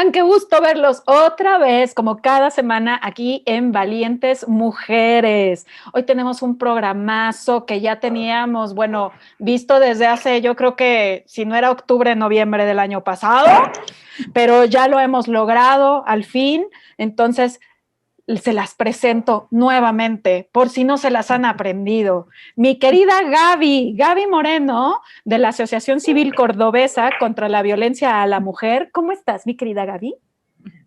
están? Qué gusto verlos otra vez, como cada semana, aquí en Valientes Mujeres. Hoy tenemos un programazo que ya teníamos, bueno, visto desde hace, yo creo que si no era octubre, noviembre del año pasado, pero ya lo hemos logrado al fin. Entonces, se las presento nuevamente, por si no se las han aprendido. Mi querida Gaby Moreno, de la Asociación Civil Cordobesa contra la Violencia a la Mujer. ¿Cómo estás, mi querida Gaby?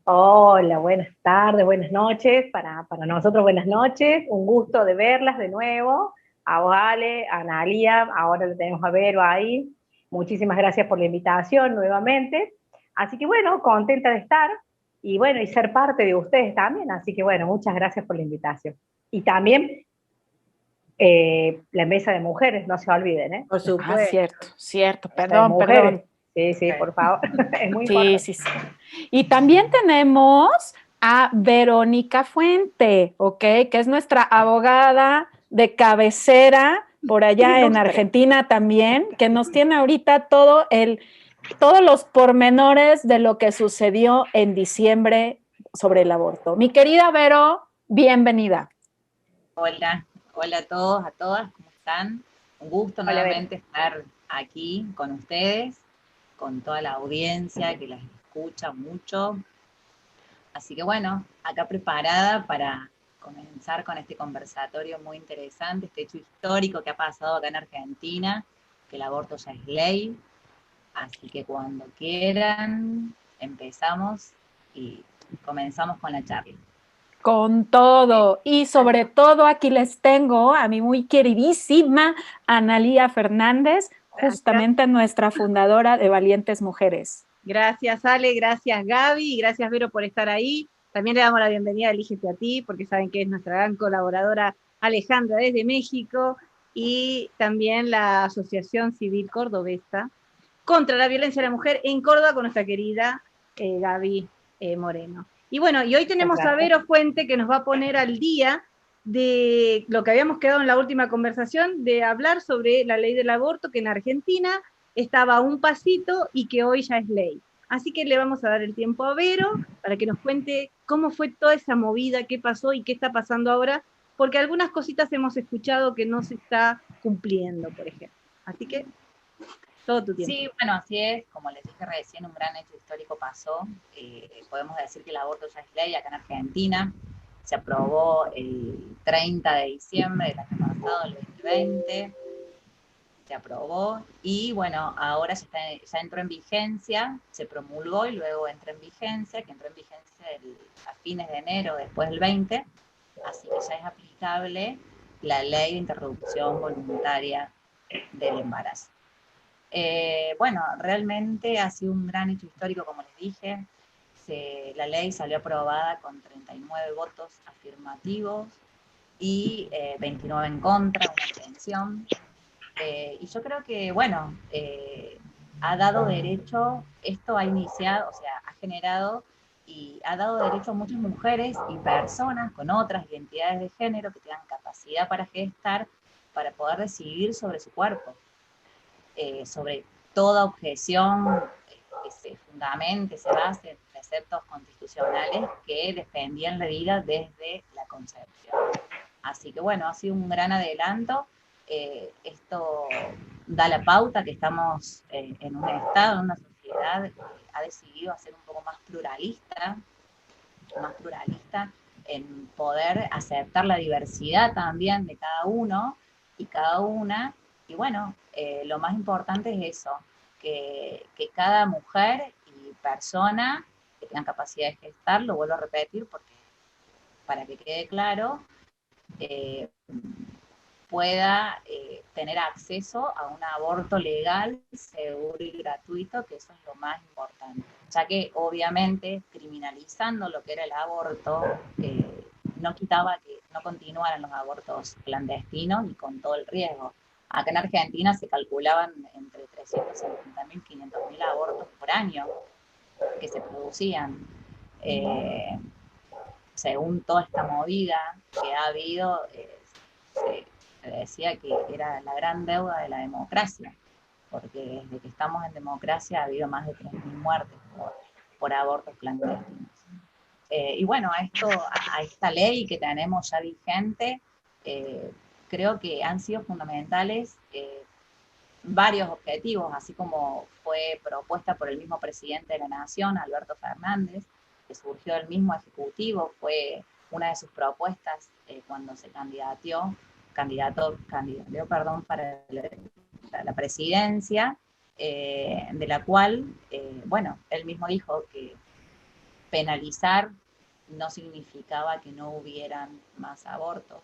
Hola, buenas tardes, buenas noches. Para nosotros, buenas noches. Un gusto de verlas de nuevo. A Vale, a Analia, ahora lo tenemos a Vero ahí. Muchísimas gracias por la invitación nuevamente. Así que bueno, contenta de estar y bueno, y ser parte de ustedes también. Así que bueno, muchas gracias por la invitación. Y también la mesa de mujeres, no se olviden, ¿eh? Por supuesto. Cierto, Mesa de perdón, perdón. mujeres. Sí, sí, por favor. Es muy Sí, importante. sí, sí. Y también tenemos a Verónica Fuente, ¿ok? Que es nuestra abogada de cabecera por allá en Ilustre. Argentina también, que nos tiene ahorita todos los pormenores de lo que sucedió en diciembre sobre el aborto. Mi querida Vero, bienvenida. Hola, hola a todos, a todas, ¿cómo están? Un gusto Hola, Vero. nuevamente estar aquí con ustedes, con toda la audiencia que las escucha mucho. Así que bueno, acá preparada para comenzar con este conversatorio muy interesante, este hecho histórico que ha pasado acá en Argentina, que el aborto ya es ley. Así que cuando quieran, empezamos y comenzamos con la charla. Con todo, y sobre todo aquí les tengo a mi muy queridísima Analía Fernández, Gracias. justamente nuestra fundadora de Valientes Mujeres. Gracias, Ale, gracias, Gaby, y gracias, Vero, por estar ahí. También le damos la bienvenida a Elígete a ti, porque saben que es nuestra gran colaboradora Alejandra desde México, y también la Asociación Civil Cordobesa contra la Violencia a la Mujer en Córdoba con nuestra querida Gaby Moreno. Y bueno, y hoy tenemos a Vero Fuente que nos va a poner al día de lo que habíamos quedado en la última conversación, de hablar sobre la ley del aborto, que en Argentina estaba a un pasito y que hoy ya es ley. Así que le vamos a dar el tiempo a Vero para que nos cuente cómo fue toda esa movida, qué pasó y qué está pasando ahora, porque algunas cositas hemos escuchado que no se está cumpliendo, por ejemplo. Así que todo tu tiempo. Sí, bueno, así es, como les dije recién, un gran hecho histórico pasó. Podemos decir que el aborto ya es ley acá en Argentina. Se aprobó el 30 de diciembre del año pasado, el 2020. Se aprobó y bueno, ahora ya entró en vigencia, se promulgó y luego entra en vigencia, que entró en vigencia a fines de enero, después del 20, así que ya es aplicable la ley de interrupción voluntaria del embarazo. Bueno, realmente ha sido un gran hecho histórico, como les dije. La ley salió aprobada con 39 votos afirmativos y 29 en contra, una abstención. Y yo creo que, bueno, ha dado derecho, esto ha iniciado, o sea, ha generado y ha dado derecho a muchas mujeres y personas con otras identidades de género que tengan capacidad para gestar, para poder decidir sobre su cuerpo, sobre toda objeción que se fundamente, se base en preceptos constitucionales que defendían la vida desde la concepción. Así que bueno, ha sido un gran adelanto. Esto da la pauta que estamos en un estado, en una sociedad que ha decidido ser un poco más pluralista en poder aceptar la diversidad también de cada uno y cada una. Y bueno, lo más importante es eso, que cada mujer y persona que tenga capacidad de gestar, lo vuelvo a repetir porque para que quede claro, eh, pueda tener acceso a un aborto legal, seguro y gratuito, que eso es lo más importante. Ya que obviamente criminalizando lo que era el aborto, no quitaba que no continuaran los abortos clandestinos y con todo el riesgo. Acá en Argentina se calculaban entre 350.000 y 500.000 abortos por año que se producían. Según toda esta movida que ha habido, se decía que era la gran deuda de la democracia, porque desde que estamos en democracia ha habido más de 3.000 muertes por abortos clandestinos. Y bueno, a esta ley que tenemos ya vigente, creo que han sido fundamentales varios objetivos, así como fue propuesta por el mismo presidente de la Nación, Alberto Fernández, que surgió del mismo Ejecutivo, fue una de sus propuestas cuando se candidateó para la presidencia, de la cual, bueno, él mismo dijo que penalizar no significaba que no hubieran más abortos.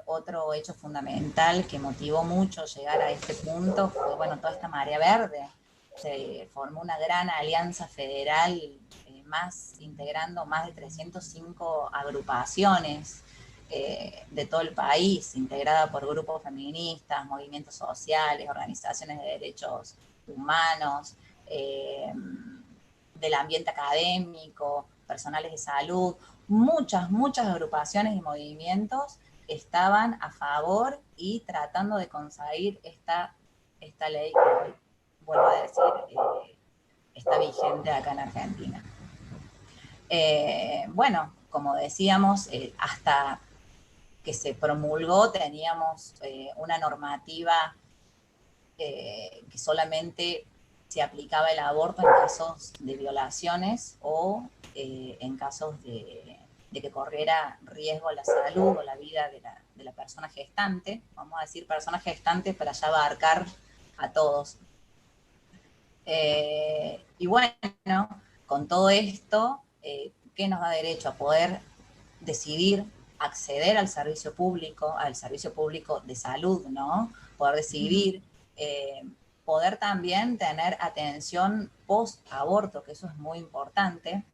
Otro hecho fundamental que motivó mucho llegar a este punto fue, bueno, toda esta marea verde. Se formó una gran alianza federal, integrando más de 305 agrupaciones de todo el país, integrada por grupos feministas, movimientos sociales, organizaciones de derechos humanos, del ambiente académico, personales de salud, muchas agrupaciones y movimientos estaban a favor y tratando de conseguir esta ley que hoy, vuelvo a decir, está vigente acá en Argentina. Bueno, como decíamos, hasta que se promulgó teníamos una normativa que solamente se aplicaba el aborto en casos de violaciones o en casos de que corriera riesgo la salud o la vida de la persona gestante. Vamos a decir persona gestante para ya abarcar a todos. Y bueno, con todo esto, ¿qué nos da derecho a poder decidir acceder al servicio público de salud, ¿no? Poder decidir, poder también tener atención post-aborto, que eso es muy importante,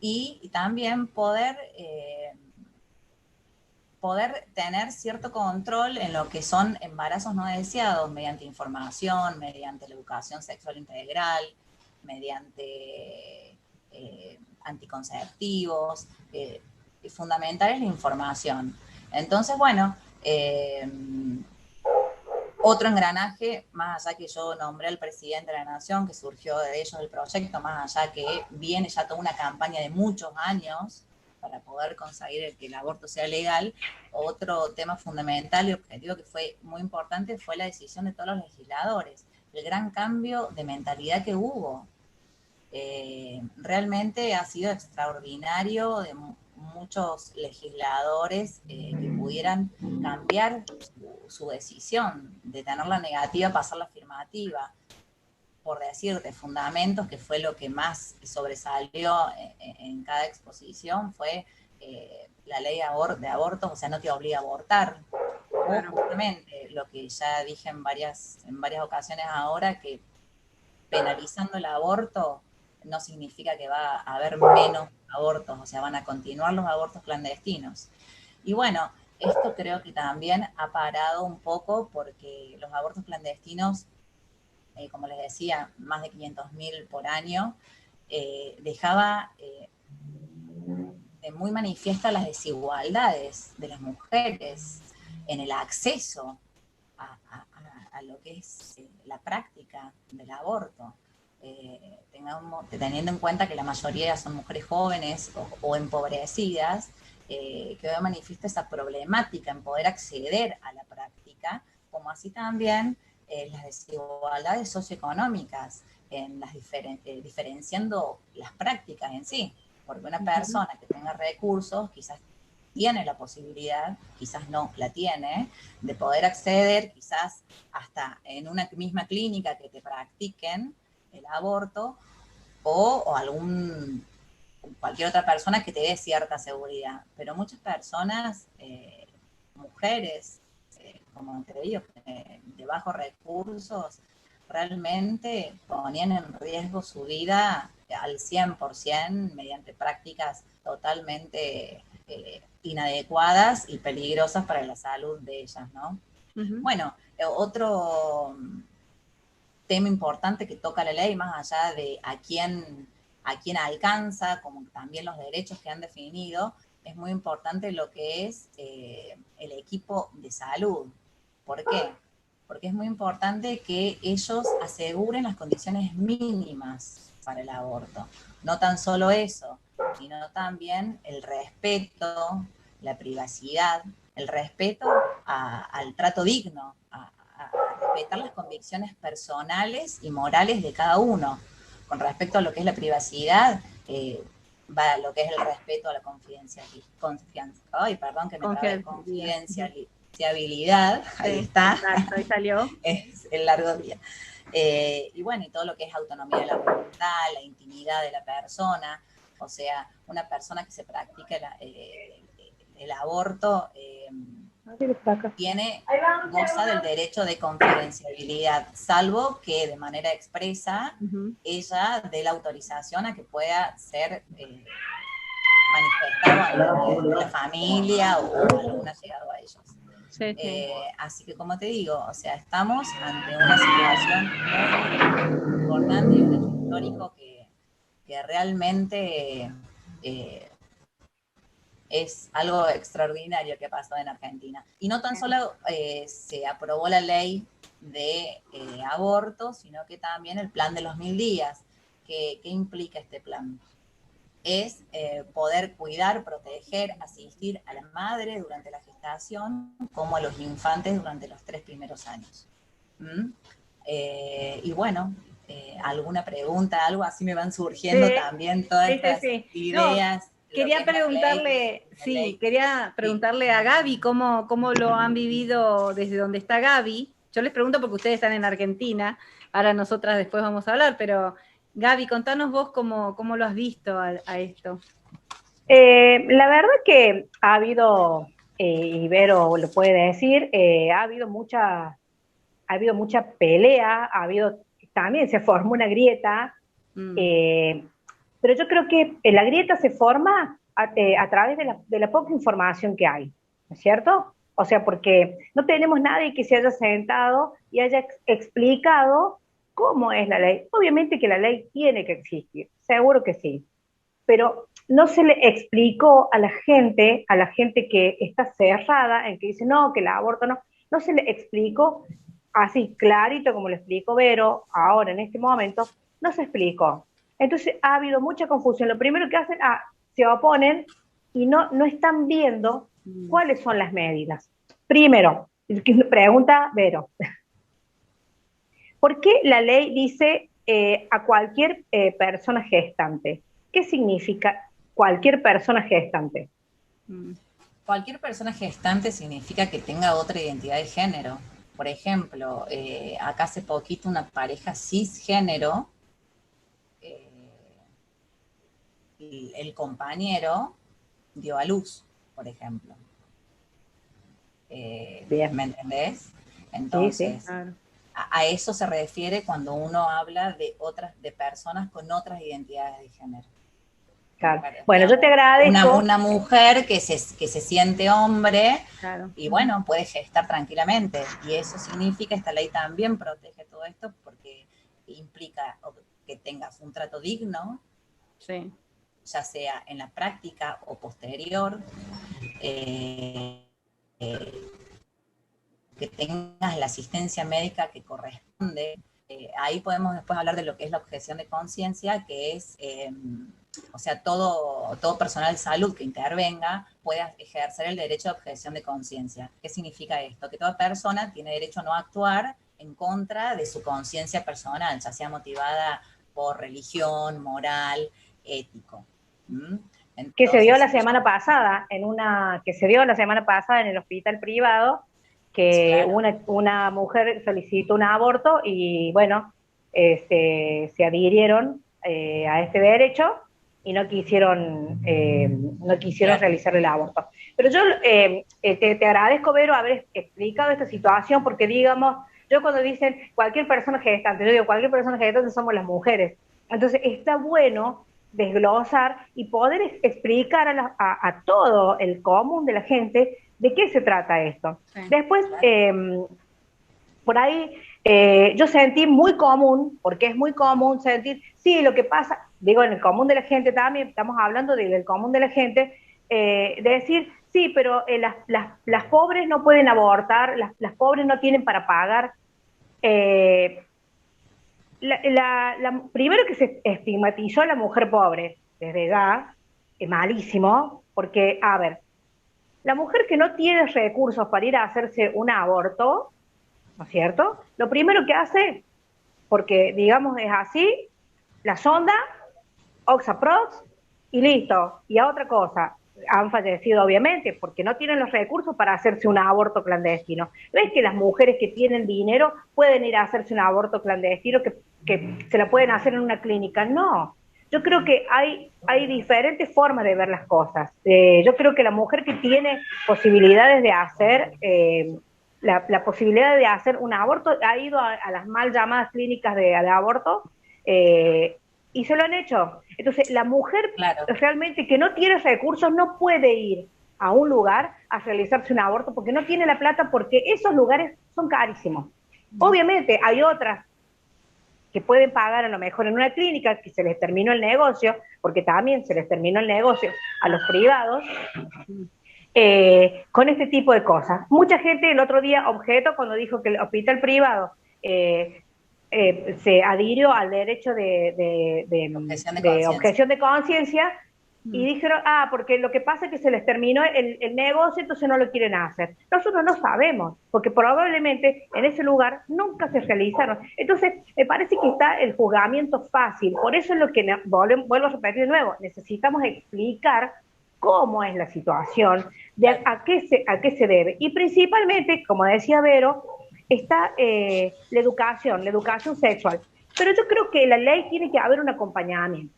y también poder tener cierto control en lo que son embarazos no deseados mediante información, mediante la educación sexual integral, mediante anticonceptivos, fundamental es la información. Entonces, bueno, otro engranaje, más allá que yo nombré al presidente de la Nación, que surgió de ellos el proyecto, más allá que viene ya toda una campaña de muchos años para poder conseguir que el aborto sea legal, otro tema fundamental y objetivo que fue muy importante fue la decisión de todos los legisladores, el gran cambio de mentalidad que hubo. Realmente ha sido extraordinario de muchos legisladores que pudieran cambiar su decisión de tener la negativa, pasar la afirmativa. Por decirte, fundamentos, que fue lo que más sobresalió en cada exposición, fue la ley de abortos, o sea, no te obliga a abortar. O justamente lo que ya dije en varias ocasiones ahora, que penalizando el aborto no significa que va a haber menos abortos, o sea, van a continuar los abortos clandestinos. Y bueno, esto creo que también ha parado un poco porque los abortos clandestinos, como les decía, más de 500.000 por año, dejaba de muy manifiesta las desigualdades de las mujeres en el acceso a lo que es la práctica del aborto. Teniendo en cuenta que la mayoría son mujeres jóvenes o empobrecidas, quedó manifiesta esa problemática en poder acceder a la práctica, como así también las desigualdades socioeconómicas, en diferenciando las prácticas en sí, porque una persona que tenga recursos quizás tiene la posibilidad, quizás no la tiene, de poder acceder quizás hasta en una misma clínica que te practiquen el aborto o cualquier otra persona que te dé cierta seguridad. Pero muchas personas, mujeres, como te digo, de bajos recursos, realmente ponían en riesgo su vida al 100% mediante prácticas totalmente inadecuadas y peligrosas para la salud de ellas, ¿no? Bueno, otro tema importante que toca la ley, más allá de a quién alcanza, como también los derechos que han definido, es muy importante lo que es el equipo de salud. ¿Por qué? Porque es muy importante que ellos aseguren las condiciones mínimas para el aborto. No tan solo eso, sino también el respeto, la privacidad, el respeto al trato digno, a respetar las convicciones personales y morales de cada uno. Con respecto a lo que es la privacidad, va lo que es el respeto a la confidencialidad, ahí está, exacto, ahí salió. es el largo día. Y bueno, y todo lo que es autonomía de la voluntad, la intimidad de la persona, o sea, una persona que se practica el aborto goza del derecho de confidencialidad, salvo que de manera expresa ella dé la autorización a que pueda ser manifestado ante la familia o algún allegado a ellos. Sí, sí. Así que, como te digo, o sea, estamos ante una situación muy importante y un hecho histórico que realmente es algo extraordinario que pasó en Argentina. Y no tan solo se aprobó la ley de aborto, sino que también el plan de los 1000 días. ¿Qué implica este plan? Es poder cuidar, proteger, asistir a la madre durante la gestación, como a los infantes durante los 3 primeros años. Y bueno, alguna pregunta, algo así me van surgiendo también todas estas ideas. No, quería preguntarle a Gaby cómo lo han vivido desde donde está Gaby. Yo les pregunto porque ustedes están en Argentina, ahora nosotras después vamos a hablar, pero Gaby, contanos vos cómo lo has visto a esto. La verdad que ha habido, y Vero lo puede decir, ha habido mucha pelea, también se formó una grieta, pero yo creo que la grieta se forma a través de la poca información que hay, ¿no es cierto? O sea, porque no tenemos nadie que se haya sentado y haya explicado cómo es la ley. Obviamente que la ley tiene que existir, seguro que sí, pero no se le explicó a la gente que está cerrada, en que dice, no, que el aborto no se le explicó así clarito como lo explicó Vero, ahora en este momento, no se explicó. Entonces ha habido mucha confusión. Lo primero que hacen, se oponen y no están viendo cuáles son las medidas. Primero, pregunta Vero, ¿por qué la ley dice a cualquier persona gestante? ¿Qué significa cualquier persona gestante? Cualquier persona gestante significa que tenga otra identidad de género. Por ejemplo, acá hace poquito una pareja cisgénero, el compañero dio a luz, por ejemplo. Bien. ¿Me entendés? Entonces, sí, claro. a eso se refiere cuando uno habla de personas con otras identidades de género. Claro. Bueno, yo te agradezco. Una mujer que se siente hombre, claro, y bueno, puede gestar tranquilamente. Y eso significa, esta ley también protege todo esto porque implica que tengas un trato digno, sí, ya sea en la práctica o posterior, que tengas la asistencia médica que corresponde. Ahí podemos después hablar de lo que es la objeción de conciencia, que es, o sea, todo personal de salud que intervenga pueda ejercer el derecho de objeción de conciencia. ¿Qué significa esto? Que toda persona tiene derecho a no actuar en contra de su conciencia personal, ya sea motivada por religión, moral, ético. Entonces, que se dio la semana pasada, que se dio la semana pasada en el hospital privado, que claro, una mujer solicitó un aborto y bueno, se adhirieron a este derecho y no quisieron claro, realizar el aborto. Pero yo te agradezco, Vero, haber explicado esta situación, porque digamos, yo cuando dicen cualquier persona gestante, yo digo cualquier persona gestante somos las mujeres. Entonces está bueno desglosar y poder explicar a todo el común de la gente de qué se trata esto. Sí. Después, por ahí, yo sentí muy común, porque es muy común sentir, sí, lo que pasa, digo, en el común de la gente también, estamos hablando del común de la gente, de decir, sí, pero las pobres no pueden abortar, las pobres no tienen para pagar. Primero que se estigmatizó a la mujer pobre, desde ya, es malísimo, porque, a ver, la mujer que no tiene recursos para ir a hacerse un aborto, ¿no es cierto? Lo primero que hace, porque digamos es así, la sonda, Oxaprox y listo. Y a otra cosa, han fallecido obviamente porque no tienen los recursos para hacerse un aborto clandestino. ¿No es que las mujeres que tienen dinero pueden ir a hacerse un aborto clandestino que se la pueden hacer en una clínica? No. Yo creo que hay diferentes formas de ver las cosas. Yo creo que la mujer que tiene posibilidades de hacer la posibilidad de hacer un aborto ha ido a las mal llamadas clínicas de aborto eh, y se lo han hecho. Entonces, la mujer Claro. realmente que no tiene recursos no puede ir a un lugar a realizarse un aborto porque no tiene la plata, porque esos lugares son carísimos. Obviamente hay otras que pueden pagar a lo mejor en una clínica que se les terminó el negocio, porque también se les terminó el negocio a los privados, con este tipo de cosas. Mucha gente el otro día objetó cuando dijo que el hospital privado se adhirió al derecho Objeción de de conciencia. objeción de conciencia y dijeron, porque lo que pasa es que se les terminó el negocio, entonces no lo quieren hacer. Nosotros no sabemos, porque probablemente en ese lugar nunca se realizaron. Entonces, me parece que está el juzgamiento fácil. Por eso es lo que vuelvo a repetir de nuevo, necesitamos explicar cómo es la situación, a qué se debe. Y principalmente, como decía Vero, está la educación sexual. Pero yo creo que la ley tiene que haber un acompañamiento.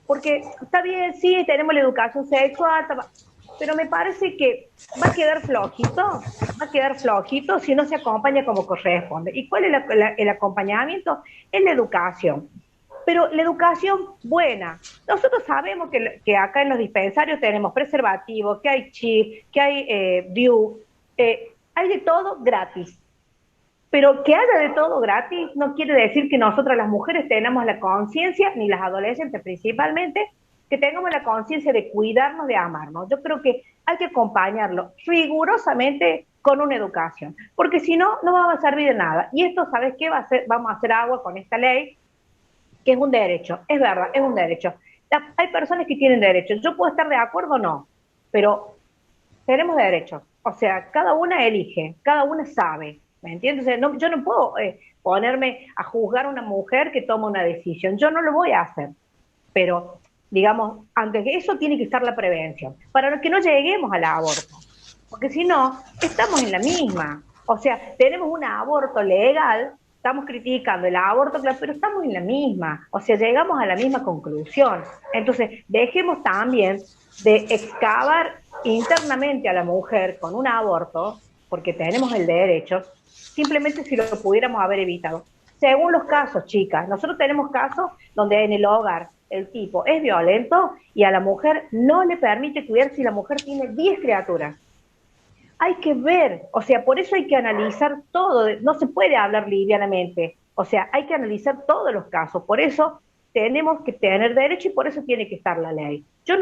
Porque está bien, sí, tenemos la educación sexual, pero me parece que va a quedar flojito si no se acompaña como corresponde. ¿Y cuál es el acompañamiento? Es la educación. Pero la educación buena. Nosotros sabemos que acá en los dispensarios tenemos preservativos, que hay chip, que hay DIU, hay de todo gratis. Pero que haya de todo gratis no quiere decir que nosotras las mujeres tenemos la conciencia, ni las adolescentes principalmente, que tengamos la conciencia de cuidarnos, de amarnos. Yo creo que hay que acompañarlo rigurosamente con una educación, porque si no, no va a servir de nada. Y esto, ¿sabes qué? Vamos a hacer agua con esta ley, que es un derecho, es verdad, es un derecho. Hay personas que tienen derechos, yo puedo estar de acuerdo o no, pero tenemos derechos. O sea, cada una elige, cada una sabe, ¿me entiendes? O sea, no, yo no puedo ponerme a juzgar a una mujer que toma una decisión, yo no lo voy a hacer, pero digamos, antes de eso tiene que estar la prevención, para que no lleguemos al aborto, porque si no, estamos en la misma. O sea, tenemos un aborto legal, estamos criticando el aborto, pero estamos en la misma. O sea, llegamos a la misma conclusión. Entonces, dejemos también de excavar internamente a la mujer con un aborto, porque tenemos el derecho, simplemente si lo pudiéramos haber evitado. Según los casos, chicas, nosotros tenemos casos donde en el hogar el tipo es violento y a la mujer no le permite cuidar si la mujer tiene 10 criaturas. Hay que ver, o sea, por eso hay que analizar todo, no se puede hablar livianamente, o sea, hay que analizar todos los casos, por eso tenemos que tener derecho y por eso tiene que estar la ley. Yo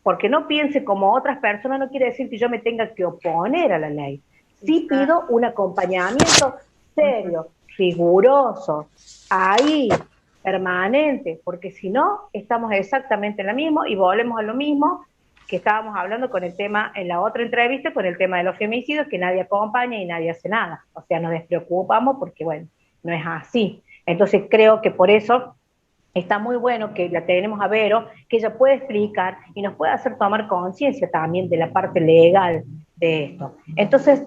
porque no piense como otras personas, no quiere decir que yo me tenga que oponer a la ley. Sí pido un acompañamiento serio, riguroso, ahí, permanente, porque si no, estamos exactamente en lo mismo y volvemos a lo mismo que estábamos hablando con el tema, en la otra entrevista, con el tema de los femicidios, que nadie acompaña y nadie hace nada. O sea, nos despreocupamos porque, bueno, no es así. Entonces creo que por eso está muy bueno que la tenemos a Vero, que ella puede explicar y nos puede hacer tomar conciencia también de la parte legal de esto. Entonces,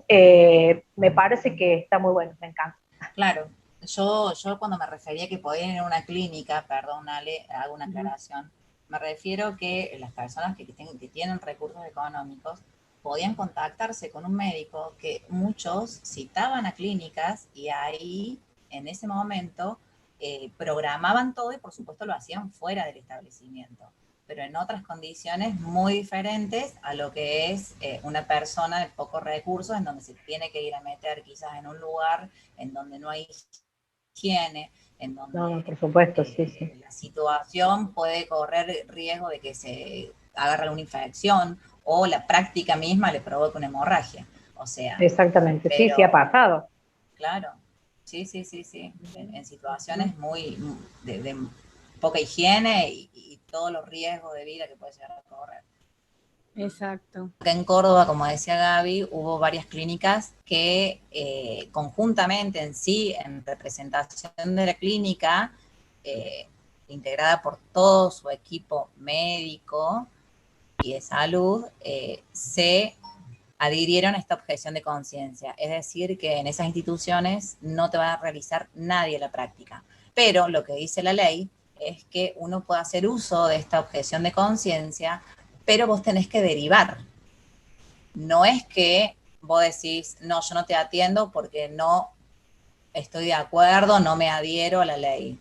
me parece que está muy bueno, me encanta. Claro, yo cuando me refería que podían ir a una clínica, perdón, Ale, hago una aclaración, me refiero que las personas que tienen recursos económicos podían contactarse con un médico, que muchos citaban a clínicas y ahí, en ese momento, programaban todo y por supuesto lo hacían fuera del establecimiento, pero en otras condiciones muy diferentes a lo que es una persona de pocos recursos, en donde se tiene que ir a meter quizás en un lugar en donde no hay higiene, en donde No, por supuesto, sí. la situación puede correr riesgo de que se agarre una infección o la práctica misma le provoque una hemorragia. O sea, Exactamente, sí, pero sí ha pasado. claro, Sí, sí, sí, sí. En situaciones muy de poca higiene y todos los riesgos de vida que puede llegar a correr. Exacto. En Córdoba, como decía Gaby, hubo varias clínicas que conjuntamente en sí, en representación de la clínica, integrada por todo su equipo médico y de salud, se adhirieron a esta objeción de conciencia. Es decir, que en esas instituciones no te va a realizar nadie la práctica. Pero lo que dice la ley es que uno puede hacer uso de esta objeción de conciencia, pero vos tenés que derivar. No es que vos decís, no, yo no te atiendo porque no estoy de acuerdo, no me adhiero a la ley.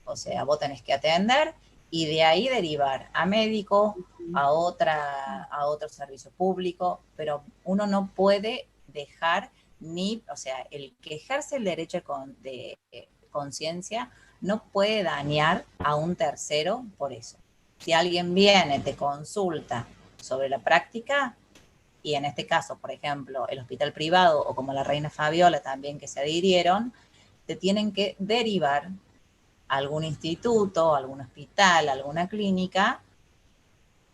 O sea, vos tenés que atender y de ahí derivar a médico, a otro servicio público, pero uno no puede dejar ni, o sea, el que ejerce el derecho de conciencia no puede dañar a un tercero por eso. Si alguien viene, te consulta sobre la práctica, y en este caso, por ejemplo, el hospital privado o como la Reina Fabiola también que se adhirieron, te tienen que derivar a algún instituto, algún hospital, alguna clínica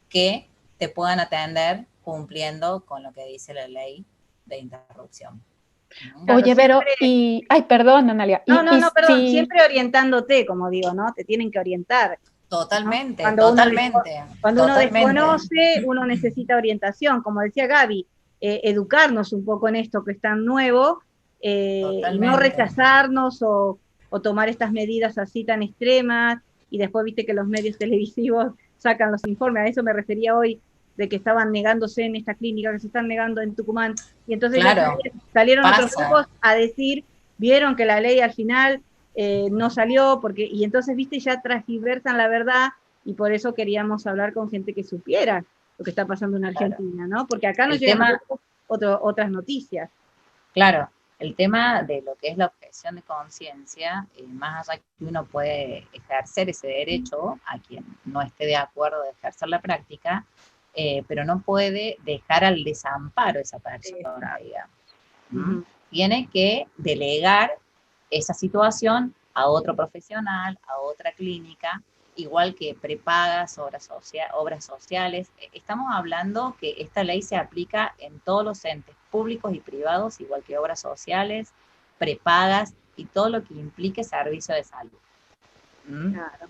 que te puedan atender cumpliendo con lo que dice la ley de interrupción. Claro, Oye, Vero, siempre, ay, perdón, Analia. no, perdón, siempre orientándote, como digo, ¿no? Te tienen que orientar, ¿no? Totalmente, totalmente, Cuando uno totalmente. desconoce, uno necesita orientación, como decía Gaby, educarnos un poco en esto que es tan nuevo, y no rechazarnos o tomar estas medidas así tan extremas, y después viste que los medios televisivos sacan los informes, a eso me refería hoy, de que estaban negándose en esta clínica, que se están negando en Tucumán, y entonces Claro, ya salieron otros pasa. grupos a decir, vieron que la ley al final no salió, y entonces, viste, ya transgiversan la verdad, y por eso queríamos hablar con gente que supiera lo que está pasando en Argentina, ¿no? Porque acá nos llegan otras noticias. Claro, el tema de lo que es la objeción de conciencia, más allá que uno puede ejercer ese derecho a quien no esté de acuerdo de ejercer la práctica, pero no puede dejar al desamparo esa persona, digamos. Tiene que delegar esa situación a otro profesional, a otra clínica, igual que prepagas, obras sociales. Estamos hablando que esta ley se aplica en todos los entes públicos y privados, igual que obras sociales, prepagas y todo lo que implique servicio de salud. Claro.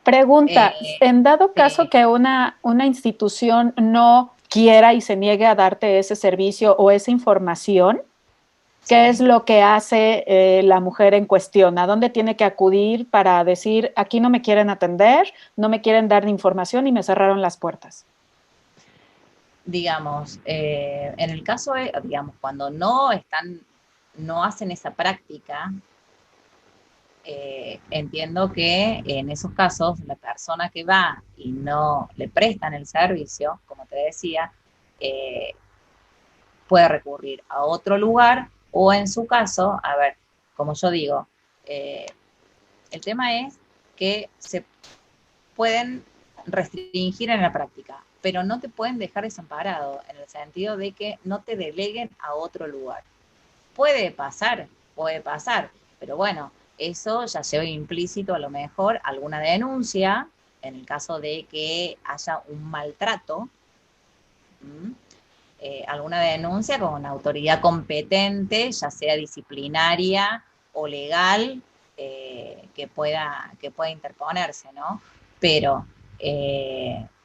Pregunta, en dado caso que una institución no quiera y se niegue a darte ese servicio o esa información, ¿qué es lo que hace la mujer en cuestión? ¿A dónde tiene que acudir para decir, aquí no me quieren atender, no me quieren dar información y me cerraron las puertas? Digamos, en el caso de, digamos, cuando no hacen esa práctica, entiendo que en esos casos la persona que va y no le prestan el servicio, como te decía, puede recurrir a otro lugar o en su caso, a ver, como yo digo, el tema es que se pueden restringir en la práctica, pero no te pueden dejar desamparado en el sentido de que no te deleguen a otro lugar. Puede pasar, pero bueno, eso ya lleva implícito a lo mejor alguna denuncia en el caso de que haya un maltrato, alguna denuncia con autoridad competente, ya sea disciplinaria o legal, que pueda interponerse, ¿no? Pero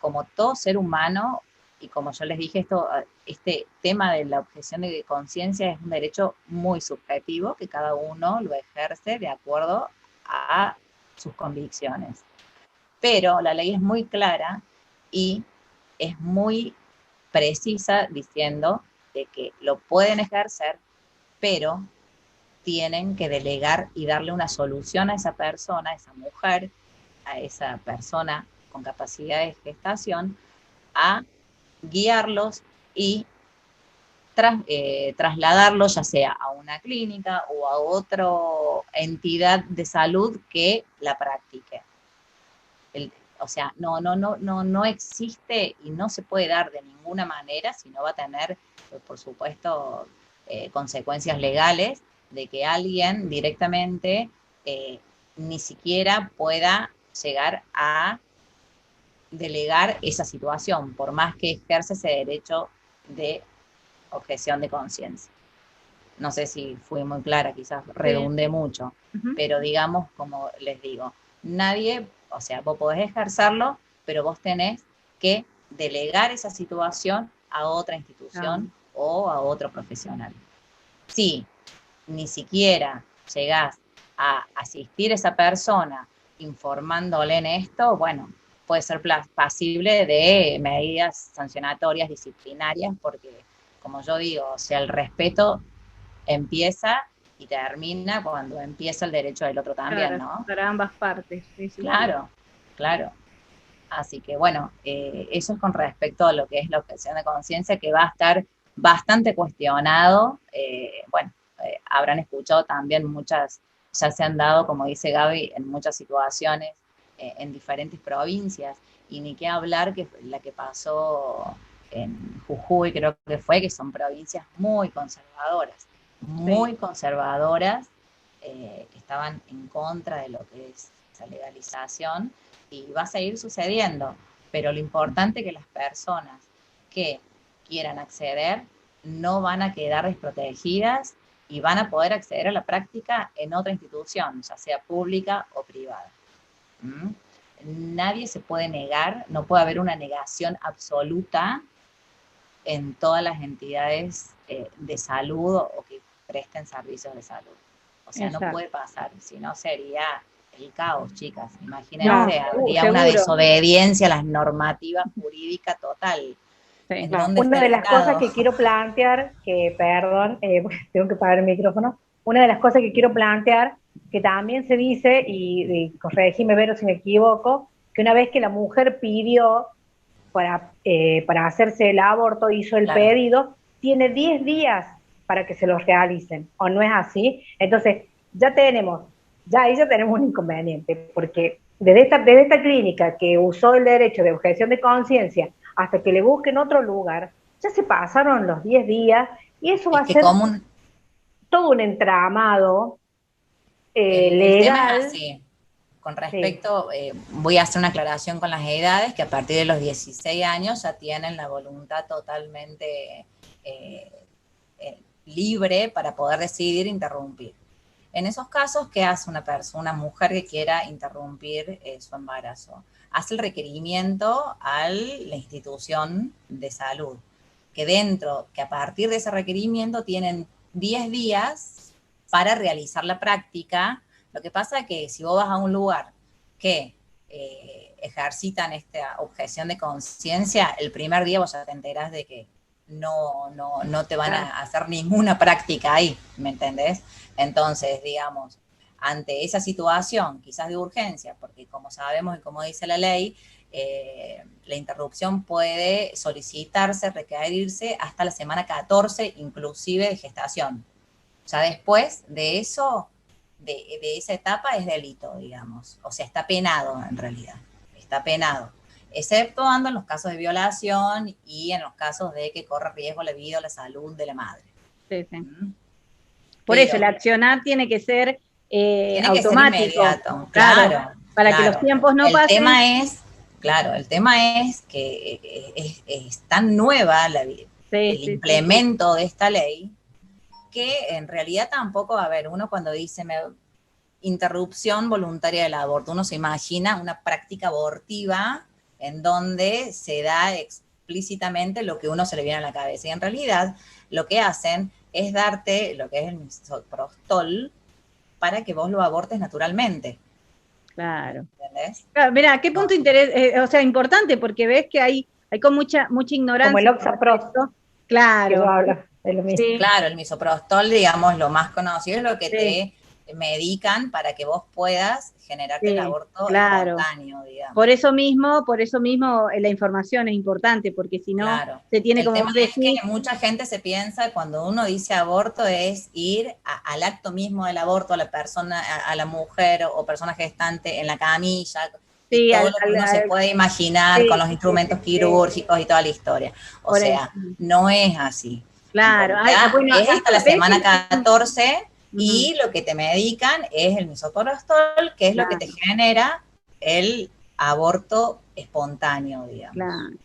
como todo ser humano, y como yo les dije, este tema de la objeción de conciencia es un derecho muy subjetivo, que cada uno lo ejerce de acuerdo a sus convicciones. Pero la ley es muy clara y es muy precisa diciendo de que lo pueden ejercer, pero tienen que delegar y darle una solución a esa persona, a esa mujer, a esa persona con capacidad de gestación, a guiarlos y trasladarlos ya sea a una clínica o a otra entidad de salud que la practique. O sea, no existe y no se puede dar de ninguna manera, si no va a tener, por supuesto, consecuencias legales, de que alguien directamente ni siquiera pueda llegar a delegar esa situación, por más que ejerce ese derecho de objeción de conciencia. No sé si fui muy clara, quizás redundé mucho, pero digamos, como les digo, nadie, o sea, vos podés ejercerlo, pero vos tenés que delegar esa situación a otra institución o a otro profesional. Si ni siquiera llegás a asistir a esa persona informándole en esto, bueno, puede ser pasible de medidas sancionatorias, disciplinarias, porque, como yo digo, o sea, el respeto empieza y termina cuando empieza el derecho del otro también, claro, ¿no? para ambas partes. Sí, claro, claro. Así que bueno, eso es con respecto a lo que es la objeción de conciencia, que va a estar bastante cuestionado. Habrán escuchado también muchas, ya se han dado, como dice Gaby, en muchas situaciones en diferentes provincias, y ni qué hablar que la que pasó en Jujuy, creo que fue, que son provincias muy conservadoras, que estaban en contra de lo que es esa legalización, y va a seguir sucediendo, pero lo importante es que las personas que quieran acceder no van a quedar desprotegidas y van a poder acceder a la práctica en otra institución, ya sea pública o privada. Nadie se puede negar, no puede haber una negación absoluta en todas las entidades de salud o que presten servicios de salud. O sea, no puede pasar, si no sería el caos, chicas. Imagínense, habría una desobediencia a las normativas jurídicas total. Sí, una de las cosas que quiero plantear, perdón, tengo que apagar el micrófono, una de las cosas que quiero plantear, que también se dice, y corregime Vero si me equivoco, que una vez que la mujer pidió para hacerse el aborto, hizo el pedido, tiene 10 días para que se los realicen, ¿o no es así? Entonces, ahí ya tenemos un inconveniente, porque desde esta clínica que usó el derecho de objeción de conciencia hasta que le busquen otro lugar, ya se pasaron los 10 días, y eso va a ser todo un entramado legal. El tema es así. Con respecto, voy a hacer una aclaración con las edades, que a partir de los 16 años ya tienen la voluntad totalmente libre para poder decidir interrumpir. En esos casos, ¿qué hace una mujer que quiera interrumpir su embarazo? Hace el requerimiento a la institución de salud, que a partir de ese requerimiento tienen 10 días para realizar la práctica. Lo que pasa es que si vos vas a un lugar que ejercitan esta objeción de conciencia, el primer día vos ya te enterás de que no te van a hacer ninguna práctica ahí, ¿me entendés? Entonces, digamos, ante esa situación, quizás de urgencia, porque como sabemos y como dice la ley, la interrupción puede solicitarse, requerirse hasta la semana 14, inclusive de gestación. Ya después de eso, de esa etapa, es delito, digamos. O sea, está penado en realidad, está penado. Exceptuando en los casos de violación y en los casos de que corre riesgo la vida o la salud de la madre. Sí, sí. Por eso, el accionar tiene que ser automático. Que ser inmediato, claro. Para que los tiempos no pasen. El tema es que es tan nueva el implemento de esta ley, que en realidad tampoco, uno cuando dice interrupción voluntaria del aborto, uno se imagina una práctica abortiva en donde se da explícitamente lo que uno se le viene a la cabeza. Y en realidad lo que hacen es darte lo que es el misoprostol para que vos lo abortes naturalmente. Claro. ¿Entendés? Mira, qué punto importante, porque ves que hay con mucha ignorancia. Como el Oxaprost. Claro. Sí. Claro, el misoprostol, digamos, lo más conocido es lo que te medican para que vos puedas generarte el aborto espontáneo, digamos. Por eso mismo la información es importante, porque si no se tiene como decir. Es que mucha gente se piensa, cuando uno dice aborto, es ir al acto mismo del aborto, a la persona, a la mujer o persona gestante en la camilla, todo lo que uno se puede imaginar con los instrumentos quirúrgicos y toda la historia. No es así. Claro. Es hasta la semana 14 y lo que te medican es el misoprostol, que es lo que te genera el aborto espontáneo, digamos.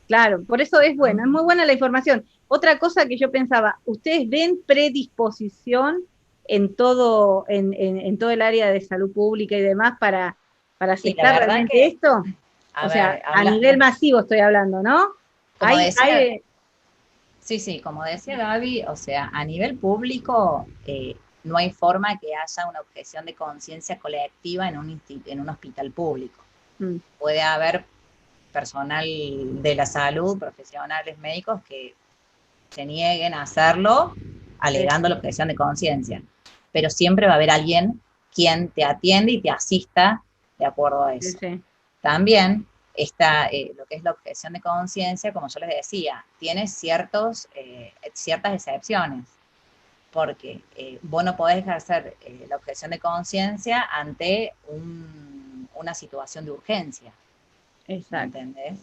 Claro, por eso es buena, es muy buena la información. Otra cosa que yo pensaba, ¿ustedes ven predisposición en todo, en todo el área de salud pública y demás para aceptar realmente esto? O sea, a nivel masivo estoy hablando, ¿no? Sí, como decía Gaby, o sea, a nivel público no hay forma que haya una objeción de conciencia colectiva en un hospital público. Puede haber personal de la salud, profesionales médicos que se nieguen a hacerlo alegando la objeción de conciencia, pero siempre va a haber alguien quien te atiende y te asista de acuerdo a eso. También está lo que es la objeción de conciencia, como yo les decía, tiene ciertas excepciones, porque vos no podés ejercer la objeción de conciencia ante una situación de urgencia. Exacto. ¿Entendés?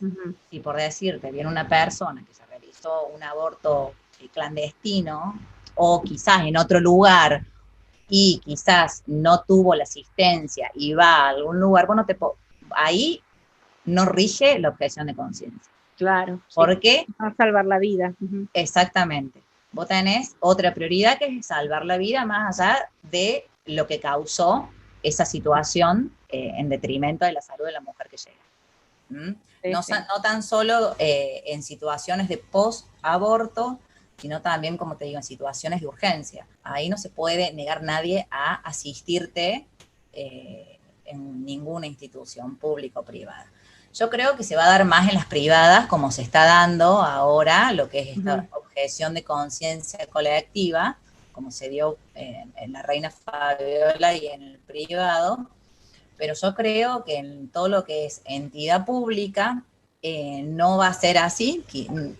Si por decirte viene una persona que se realizó un aborto clandestino, o quizás en otro lugar, y quizás no tuvo la asistencia y va a algún lugar, bueno, ahí no rige la objeción de conciencia. Claro. Porque va a salvar la vida. Exactamente. Vos tenés otra prioridad que es salvar la vida más allá de lo que causó esa situación en detrimento de la salud de la mujer que llega. No tan solo en situaciones de post-aborto, sino también, como te digo, en situaciones de urgencia. Ahí no se puede negar nadie a asistirte en ninguna institución pública o privada. Yo creo que se va a dar más en las privadas, como se está dando ahora, lo que es esta objeción de conciencia colectiva, como se dio en la Reina Fabiola y en el privado. Pero yo creo que en todo lo que es entidad pública no va a ser así,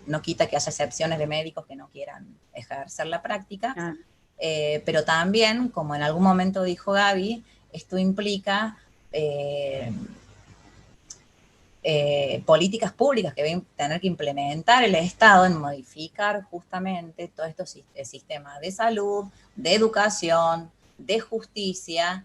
no quita que haya excepciones de médicos que no quieran ejercer la práctica, pero también, como en algún momento dijo Gaby, esto implica políticas públicas que va a tener que implementar el Estado en modificar justamente todos estos sistemas de salud, de educación, de justicia,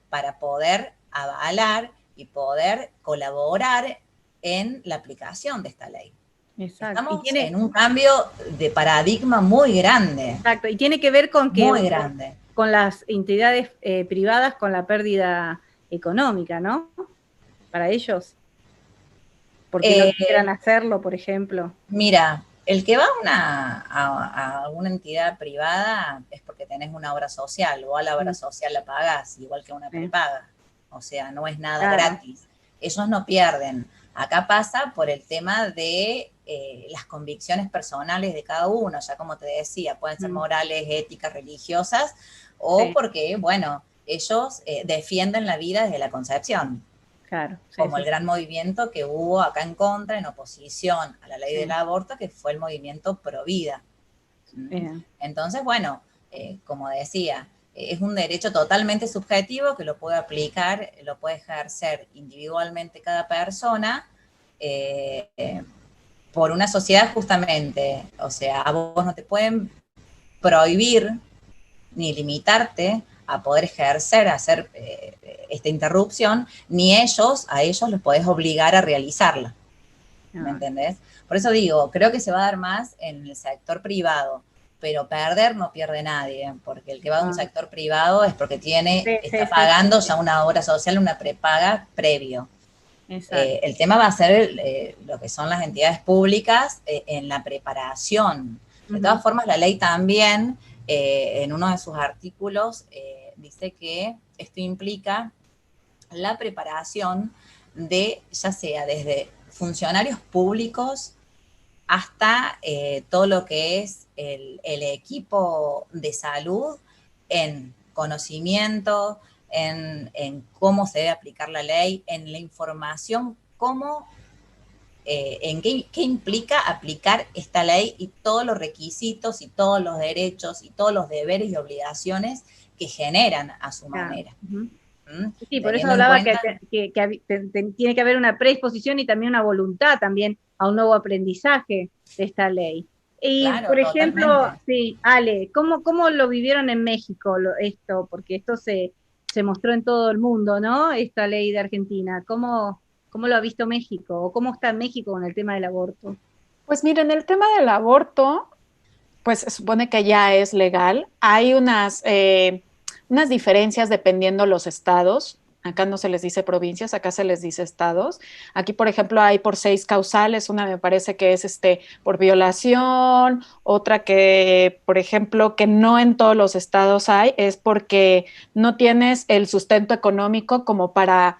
para poder avalar y poder colaborar en la aplicación de esta ley. Exacto. Estamos en un cambio de paradigma muy grande. Exacto, y tiene que ver con que muy grande. Con las entidades privadas, con la pérdida económica, ¿no? Para ellos. Porque no quieran hacerlo, por ejemplo. Mira, el que va a una entidad privada es porque tenés una obra social, o a la obra social la pagás, igual que una prepaga. O sea, no es nada gratis. Ellos no pierden. Acá pasa por el tema de las convicciones personales de cada uno, ya como te decía, pueden ser morales, éticas, religiosas, o porque, bueno, ellos defienden la vida desde la concepción. Claro, como el gran movimiento que hubo acá en contra, en oposición a la ley del aborto, que fue el movimiento Pro Vida. Entonces, bueno, como decía, es un derecho totalmente subjetivo que lo puede aplicar, lo puede ejercer individualmente cada persona, por una sociedad justamente. O sea, a vos no te pueden prohibir ni limitarte a poder ejercer, a hacer esta interrupción, ni a ellos los podés obligar a realizarla. ¿Me entendés? Por eso digo, creo que se va a dar más en el sector privado, pero perder no pierde nadie, porque el que va a un sector privado es porque está pagando ya una obra social, una prepaga previo. El tema va a ser lo que son las entidades públicas en la preparación. De todas formas, la ley también, en uno de sus artículos, dice que esto implica la preparación de, ya sea desde funcionarios públicos hasta todo lo que es el equipo de salud en conocimiento, en cómo se debe aplicar la ley, en la información, en qué implica aplicar esta ley y todos los requisitos y todos los derechos y todos los deberes y obligaciones que generan a su manera. Sí, por eso hablaba que tiene que haber una predisposición y también una voluntad también a un nuevo aprendizaje de esta ley. Y, Claro, por ejemplo, totalmente. sí, Ale, ¿cómo lo vivieron en México esto? Porque esto se mostró en todo el mundo, ¿no? Esta ley de Argentina. ¿Cómo lo ha visto México? ¿O cómo está México con el tema del aborto? Pues miren, el tema del aborto, pues se supone que ya es legal. Hay unas diferencias dependiendo los estados. Acá no se les dice provincias, acá se les dice estados. Aquí, por ejemplo, hay por 6 causales. Una me parece que es por violación, otra que, por ejemplo, que no en todos los estados hay, es porque no tienes el sustento económico como para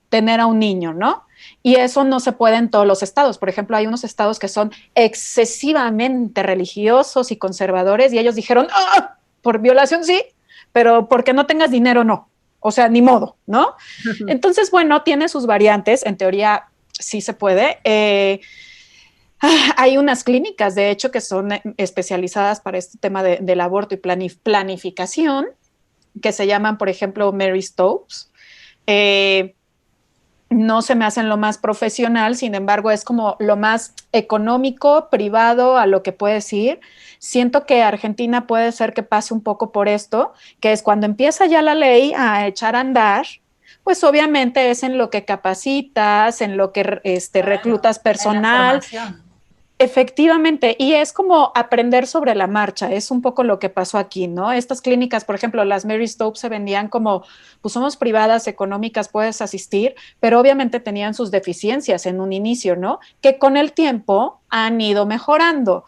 tener a un niño, ¿no? Y eso no se puede en todos los estados. Por ejemplo, hay unos estados que son excesivamente religiosos y conservadores y ellos dijeron, ¡ah! Por violación sí, pero porque no tengas dinero no. O sea, ni modo, ¿no? Entonces, bueno, tiene sus variantes. En teoría sí se puede. Hay unas clínicas, de hecho, que son especializadas para este tema del aborto y planificación, que se llaman, por ejemplo, Mary Stopes. No se me hacen lo más profesional, sin embargo, es como lo más económico, privado a lo que puedes ir. Siento que Argentina puede ser que pase un poco por esto, que es cuando empieza ya la ley a echar a andar, pues obviamente es en lo que capacitas, en lo que Claro, reclutas en la personal. formación. Efectivamente, y es como aprender sobre la marcha, es un poco lo que pasó aquí, ¿no? Estas clínicas, por ejemplo, las Mary Stopes se vendían como, pues somos privadas, económicas, puedes asistir, pero obviamente tenían sus deficiencias en un inicio, ¿no? Que con el tiempo han ido mejorando.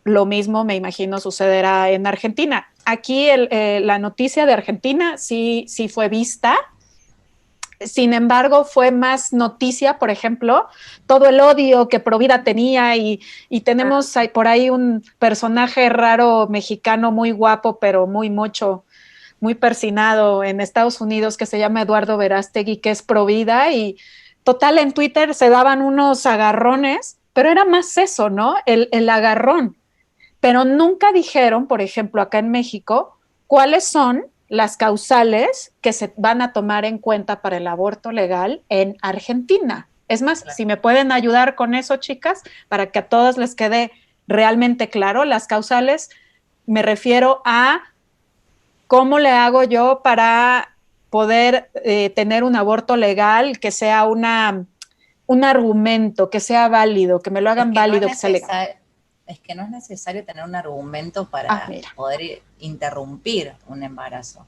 Lo mismo me imagino sucederá en Argentina. Aquí la noticia de Argentina sí fue vista. Sin embargo, fue más noticia, por ejemplo, todo el odio que Provida tenía y tenemos por ahí un personaje raro mexicano muy guapo, pero muy mocho, muy persinado en Estados Unidos que se llama Eduardo Verástegui, que es Provida y total en Twitter se daban unos agarrones, pero era más eso, ¿no? El agarrón. Pero nunca dijeron, por ejemplo, acá en México, cuáles son las causales que se van a tomar en cuenta para el aborto legal en Argentina. Es más, Claro. si me pueden ayudar con eso, chicas, para que a todas les quede realmente claro, las causales me refiero a cómo le hago yo para poder tener un aborto legal que sea un argumento, que sea válido, que me lo Es hagan que no es válido, que sea legal. necesario, es que no es necesario tener un argumento Ah, para mira. poder interrumpir un embarazo.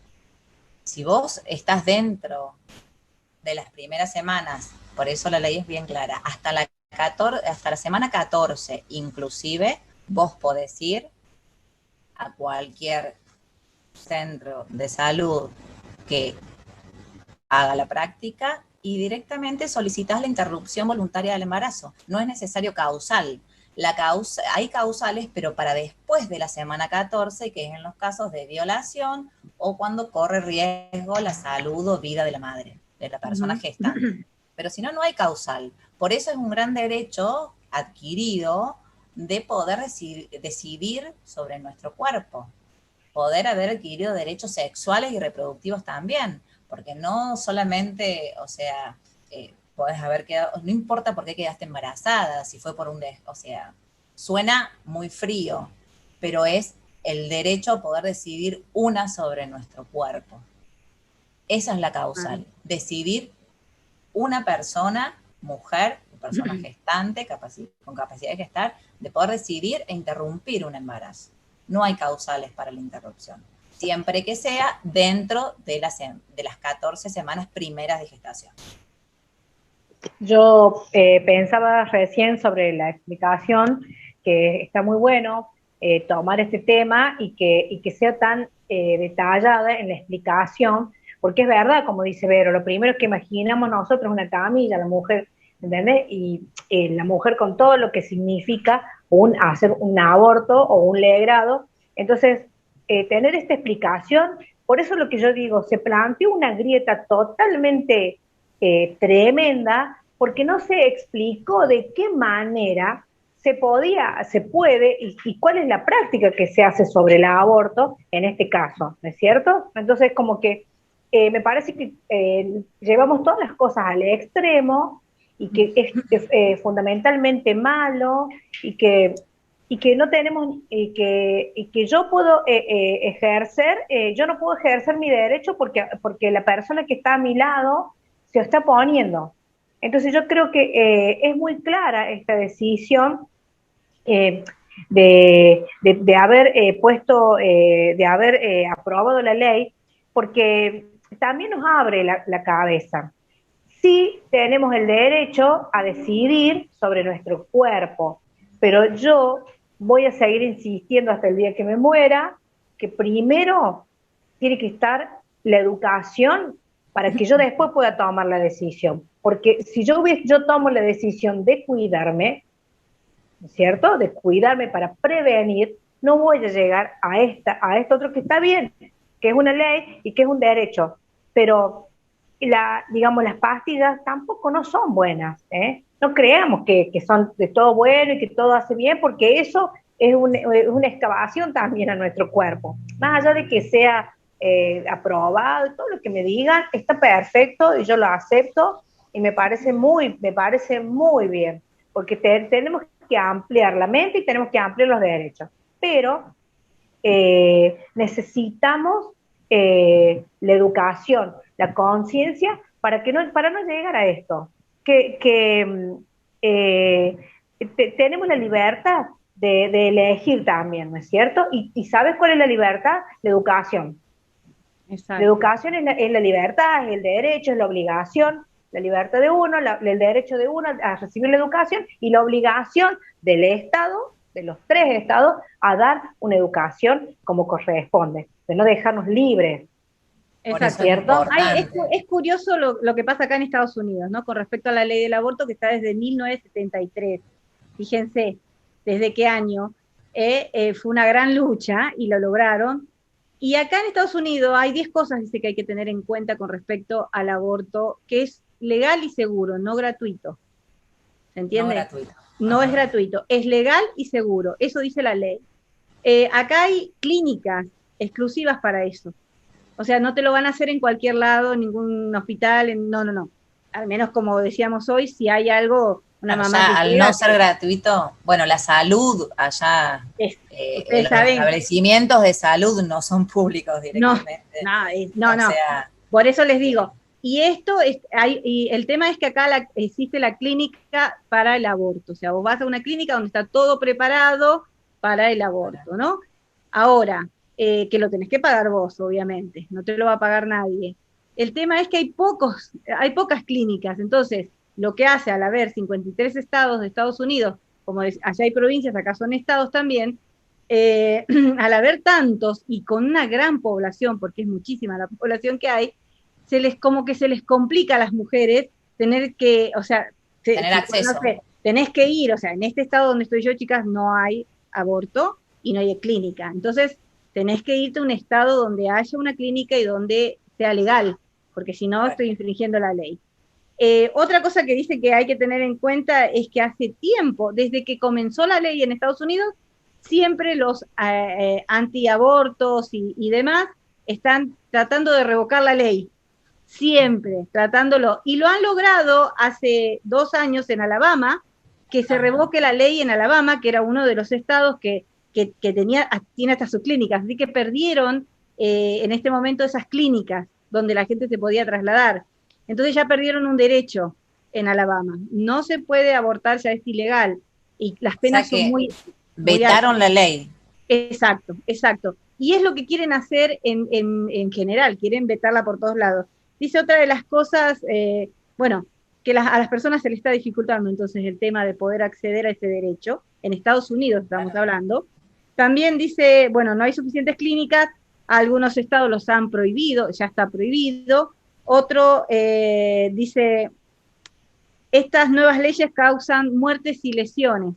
Si vos estás dentro de las primeras semanas, por eso la ley es bien clara, hasta la semana 14, inclusive, vos podés ir a cualquier centro de salud que haga la práctica y directamente solicitas la interrupción voluntaria del embarazo. No es necesario causal. Hay causales, pero para después de la semana 14, que es en los casos de violación o cuando corre riesgo la salud o vida de la madre, de la persona gestante. Pero si no, no hay causal. Por eso es un gran derecho adquirido de poder decidir sobre nuestro cuerpo, poder haber adquirido derechos sexuales y reproductivos también, porque no solamente, o sea, podés haber quedado, no importa por qué quedaste embarazada, si fue por o sea, suena muy frío, pero es el derecho a poder decidir una sobre nuestro cuerpo. Esa es la causal, decidir una persona, mujer, persona gestante, con capacidad de gestar, de poder decidir e interrumpir un embarazo. No hay causales para la interrupción, siempre que sea dentro de las 14 semanas primeras de gestación. Yo pensaba recién sobre la explicación, que está muy bueno tomar este tema y que sea tan detallada en la explicación, porque es verdad, como dice Vero, lo primero que imaginamos nosotros es una camilla, la mujer, ¿entendés? Y la mujer con todo lo que significa hacer un aborto o un legrado. Entonces, tener esta explicación, por eso lo que yo digo, se planteó una grieta totalmente tremenda, porque no se explicó de qué manera se puede y cuál es la práctica que se hace sobre el aborto en este caso, ¿no es cierto? Entonces, como que me parece que llevamos todas las cosas al extremo y que es fundamentalmente malo y que y que no tenemos, y que yo puedo ejercer, yo no puedo ejercer mi derecho porque la persona que está a mi lado se está poniendo. Entonces yo creo que es muy clara esta decisión eh, de haber de haber aprobado la ley, porque también nos abre la cabeza. Sí tenemos el derecho a decidir sobre nuestro cuerpo, pero yo voy a seguir insistiendo hasta el día que me muera, que primero tiene que estar la educación para que yo después pueda tomar la decisión. Porque si yo tomo la decisión de cuidarme, ¿no es cierto? De cuidarme para prevenir, no voy a llegar a esto otro que está bien, que es una ley y que es un derecho, pero digamos, las pastillas tampoco no son buenas, ¿eh? No creamos que son de todo bueno y que todo hace bien, porque eso es una excavación también a nuestro cuerpo. Más allá de que sea aprobado y todo lo que me digan, está perfecto y yo lo acepto y me parece muy bien, porque tenemos que ampliar la mente y tenemos que ampliar los derechos. Pero necesitamos la educación, la conciencia para no llegar a esto. Eh, Tenemos la libertad de elegir también, ¿no es cierto? Y ¿sabes cuál es la libertad? La educación. Exacto. La educación es la libertad, es el derecho, es la obligación, la libertad de uno, el derecho de uno a recibir la educación y la obligación del Estado, de los tres estados, a dar una educación como corresponde, de no dejarnos libres. Exacto. ¿Cierto? Es curioso lo que pasa acá en Estados Unidos, ¿no? Con respecto a la ley del aborto que está desde 1973. Fíjense, ¿desde qué año? Fue una gran lucha y lo lograron. Y acá en Estados Unidos hay 10 cosas, dice, que hay que tener en cuenta con respecto al aborto, que es legal y seguro, no gratuito. ¿Se entiende? No gratuito. No es gratuito, es legal y seguro, eso dice la ley. Acá hay clínicas exclusivas para eso. O sea, no te lo van a hacer en cualquier lado, en ningún hospital, no. Al menos, como decíamos hoy, si hay algo, una Claro, mamá ya, que al quiera, no ser gratuito, bueno, la salud allá, ustedes los saben, establecimientos de salud no son públicos directamente. no. O sea, Por eso les digo, y el tema es que acá existe la clínica para el aborto. O sea, vos vas a una clínica donde está todo preparado para el aborto, ¿no? Ahora, que lo tenés que pagar vos, obviamente, no te lo va a pagar nadie. El tema es que hay pocas clínicas, entonces, lo que hace al haber 53 estados de Estados Unidos, como allá hay provincias, acá son estados también, al haber tantos y con una gran población, porque es muchísima la población que hay, como que se les complica a las mujeres tener que, o sea, tener acceso. No sé, tenés que ir, o sea, en este estado donde estoy yo, chicas, no hay aborto y no hay clínica. Entonces, tenés que irte a un estado donde haya una clínica y donde sea legal, porque si no, estoy infringiendo la ley. Otra cosa que dice que hay que tener en cuenta es que hace tiempo, desde que comenzó la ley en Estados Unidos, siempre los antiabortos y demás están tratando de revocar la ley, siempre tratándolo. Y lo han logrado hace 2 años en Alabama, que se revoque la ley en Alabama, que era uno de los estados que tiene hasta sus clínicas, así que perdieron en este momento esas clínicas donde la gente se podía trasladar. Entonces ya perdieron un derecho en Alabama. No se puede abortar, ya es ilegal. Y las penas son muy vetaron la ley. Exacto. Y es lo que quieren hacer en general, quieren vetarla por todos lados. Dice otra de las cosas, que a las personas se les está dificultando entonces el tema de poder acceder a ese derecho. En Estados Unidos estamos hablando. También dice, no hay suficientes clínicas, algunos estados los han prohibido, ya está prohibido. Otro dice, estas nuevas leyes causan muertes y lesiones.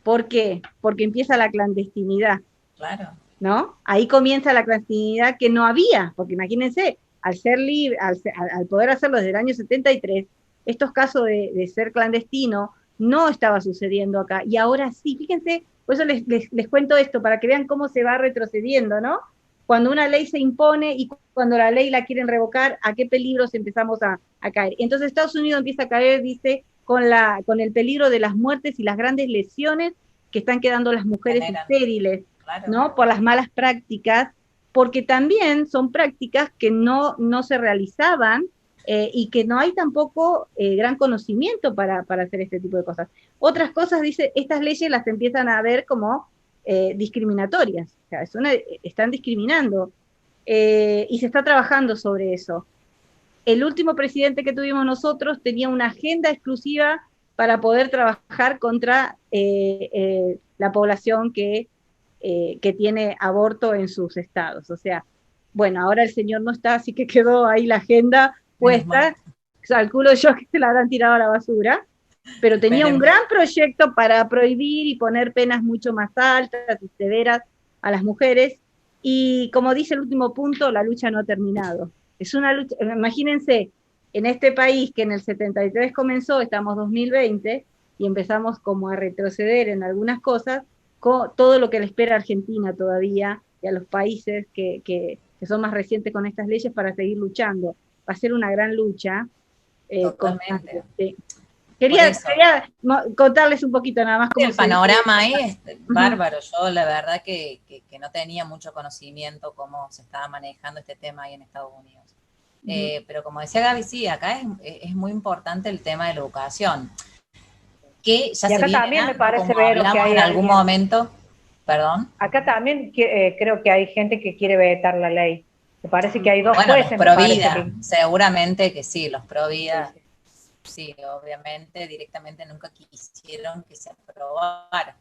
¿Por qué? Porque empieza la clandestinidad. Claro. ¿No? Ahí comienza la clandestinidad que no había, porque imagínense, al ser libre, al poder hacerlo desde el año 73, estos casos de ser clandestino no estaba sucediendo acá. Y ahora sí, fíjense, por eso les cuento esto, para que vean cómo se va retrocediendo, ¿no? Cuando una ley se impone y cuando la ley la quieren revocar, ¿a qué peligros empezamos a caer? Entonces Estados Unidos empieza a caer, dice, con el peligro de las muertes y las grandes lesiones que están quedando las mujeres estériles, claro, ¿no? Por las malas prácticas, porque también son prácticas que no se realizaban y que no hay tampoco gran conocimiento para hacer este tipo de cosas. Otras cosas, dice, estas leyes las empiezan a ver como discriminatorias, o sea, están discriminando y se está trabajando sobre eso. El último presidente que tuvimos nosotros tenía una agenda exclusiva para poder trabajar contra la población que tiene aborto en sus estados. O sea, bueno, ahora el señor no está, así que quedó ahí la agenda puesta. Calculo yo que se la habrán tirado a la basura, pero tenía un gran proyecto para prohibir y poner penas mucho más altas y severas a las mujeres. Y como dice el último punto, la lucha no ha terminado. Es una lucha, imagínense, en este país que en el 73 comenzó, estamos 2020, y empezamos como a retroceder en algunas cosas, con todo lo que le espera a Argentina todavía, y a los países que son más recientes con estas leyes para seguir luchando. Va a ser una gran lucha. Totalmente. Quería contarles un poquito nada más cómo el panorama ahí es bárbaro. Yo la verdad que no tenía mucho conocimiento cómo se estaba manejando este tema ahí en Estados Unidos. Pero como decía Gaby, sí, acá es muy importante el tema de la educación. Que ya y acá se también viene, me parece como ver que hay en algún momento, perdón. Acá también creo que hay gente que quiere vetar la ley. Me parece que hay dos bueno, jueces. Los pro vida, seguramente que sí, los pro vida. Sí, obviamente directamente nunca quisieron que se aprobara.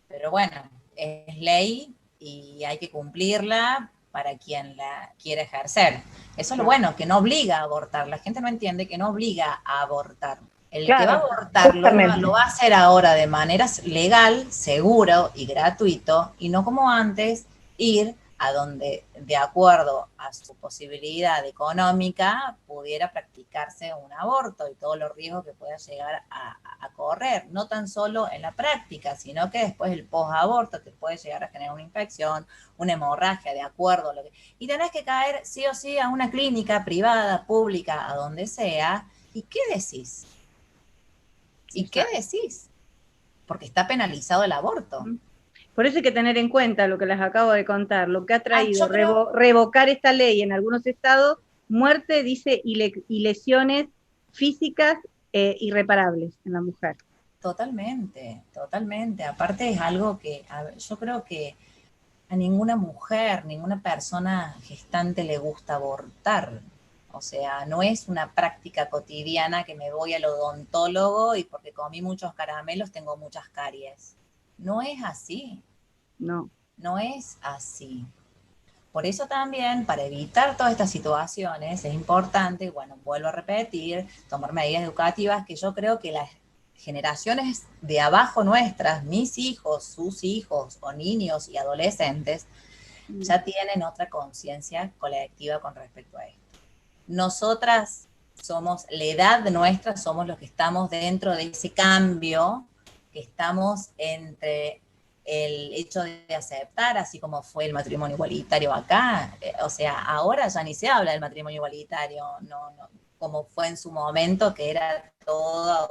Pero bueno, es ley y hay que cumplirla para quien la quiere ejercer. Eso es lo bueno, que no obliga a abortar. La gente no entiende que no obliga a abortar. El que va a abortar lo va a hacer ahora de manera legal, seguro y gratuito, y no como antes, ir a donde, de acuerdo a su posibilidad económica, pudiera practicarse un aborto y todos los riesgos que pueda llegar a correr, no tan solo en la práctica, sino que después el post-aborto te puede llegar a generar una infección, una hemorragia, de acuerdo a lo que... Y tenés que caer sí o sí a una clínica privada, pública, a donde sea. ¿Y qué decís? ¿Y qué decís? Porque está penalizado el aborto. Por eso hay que tener en cuenta lo que les acabo de contar, lo que ha traído revocar esta ley en algunos estados, muerte, dice, y lesiones físicas irreparables en la mujer. Totalmente, totalmente. Aparte es algo que yo creo que a ninguna mujer, ninguna persona gestante le gusta abortar. O sea, no es una práctica cotidiana que me voy al odontólogo y porque comí muchos caramelos tengo muchas caries. No es así. No. No es así. Por eso también, para evitar todas estas situaciones, es importante, bueno, vuelvo a repetir, tomar medidas educativas que yo creo que las generaciones de abajo nuestras, mis hijos, sus hijos o niños y adolescentes, ya tienen otra conciencia colectiva con respecto a esto. Nosotras somos, la edad nuestra, somos los que estamos dentro de ese cambio, que estamos entre el hecho de aceptar, así como fue el matrimonio igualitario acá, o sea, ahora ya ni se habla del matrimonio igualitario, no, como fue en su momento, que era toda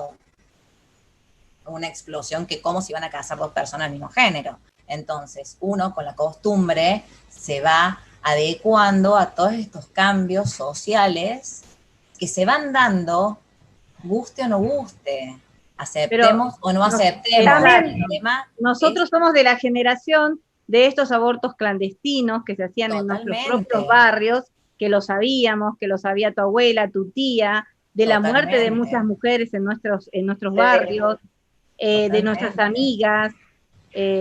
una explosión, que cómo se iban a casar dos personas del mismo género. Entonces, uno con la costumbre se va adecuando a todos estos cambios sociales que se van dando, guste o no guste, aceptemos o no aceptemos. Nosotros somos de la generación de estos abortos clandestinos que se hacían en nuestros propios barrios, que lo sabíamos, que lo sabía tu abuela, tu tía, de la muerte de muchas mujeres en nuestros barrios, de nuestras amigas.